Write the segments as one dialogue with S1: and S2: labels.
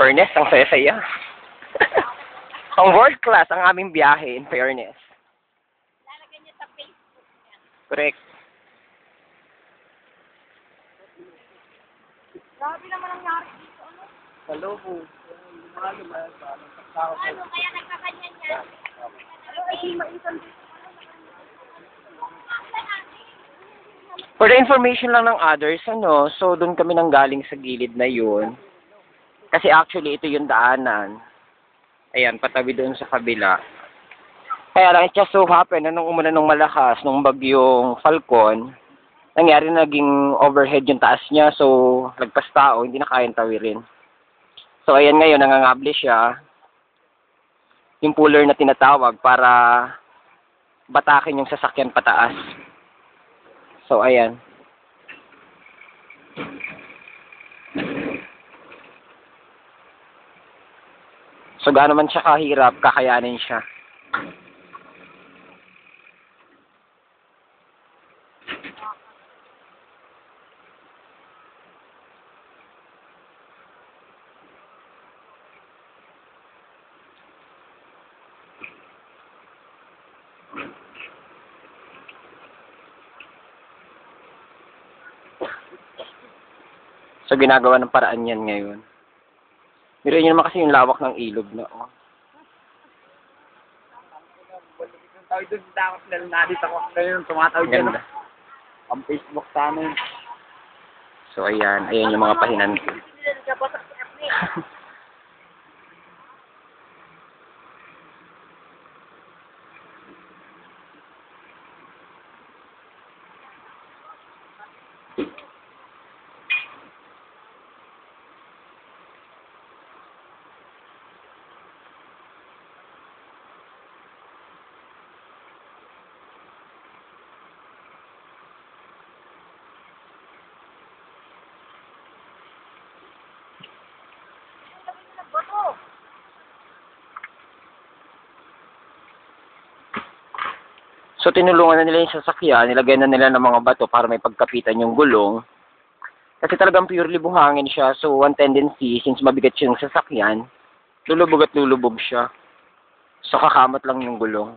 S1: fairness, ang saya-saya. Ang world class ang aming biyahe, in fairness.
S2: Lalagyan niya sa Facebook niya.
S1: Correct.
S2: Grabe naman ang nangyari dito, ano?
S3: Sa lobo.
S2: Ano, kaya nagkakanyan niya? Ano, ay di maisan dito.
S1: For the information lang ng others, so doon kami nang galing sa gilid na yun. Kasi actually, ito yung daanan. Ayan, patabi doon sa kabila. Kaya lang, it just so happen na nung umulan ng malakas, nung bagyong Falcon, nangyari naging overhead yung taas niya, so lagpas tao, hindi na kayang tawirin. So ayan ngayon, nangangable siya. Yung puller na tinatawag para batakin yung sasakyan pataas. So ayan. So gaano man siya kahirap, kakayanin siya. So ginagawa ng paraan yan ngayon. Pero yun naman kasi yung lawak ng ilog na, oh.
S3: Tawag doon, dapat na nadit ako. Ngayon, tumatawag dyan.
S1: Ganda.
S3: Ang Facebook sa amin.
S1: So ayan, ayan yung mga pahinan ko. So tinulungan na nila yung sasakyan, nilagay na nila ng mga bato para may pagkapitan yung gulong. Kasi talagang purely buhangin siya, so one tendency, since mabigat yung sasakyan, lulubog at lulubog siya. So kakamot lang yung gulong.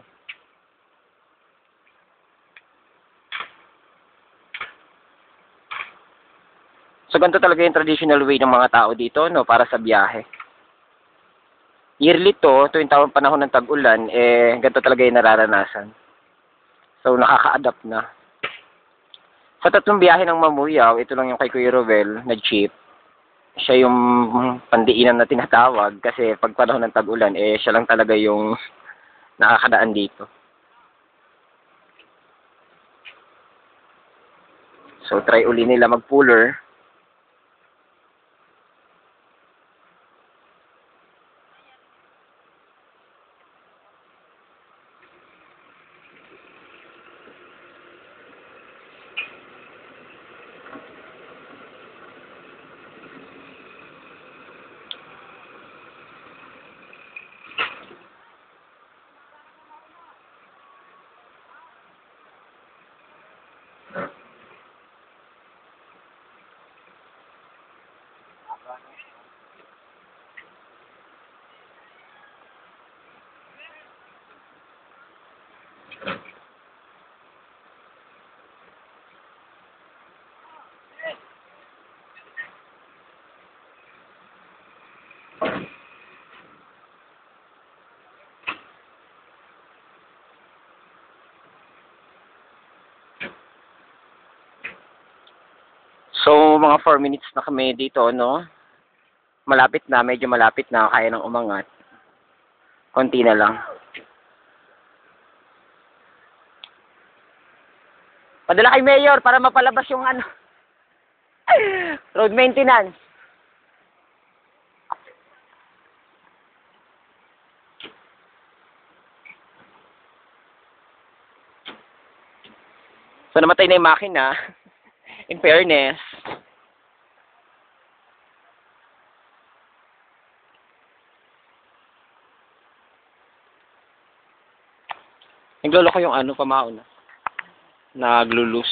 S1: So ganito talaga yung traditional way ng mga tao dito, no, para sa biyahe. Yearly to yung panahon ng tag-ulan, ganito talaga yung nararanasan. So, nakaka-adapt na. Sa tatlong biyahe ng Mamuyaw, ito lang yung kay Kuya Rovel na jeep. Siya yung pandiinan na tinatawag kasi pag panahon ng tag-ulan, siya lang talaga yung nakakadaan dito. So, try uli nila mag-puller. So, mga 4 minutes na kami dito, no? Malapit na, medyo malapit na, kaya nang umangat. Konti na lang. Padala kay Mayor para mapalabas yung road maintenance. So, namatay na yung makina. In fairness. Nagloloko yung pamao na. Naglulus.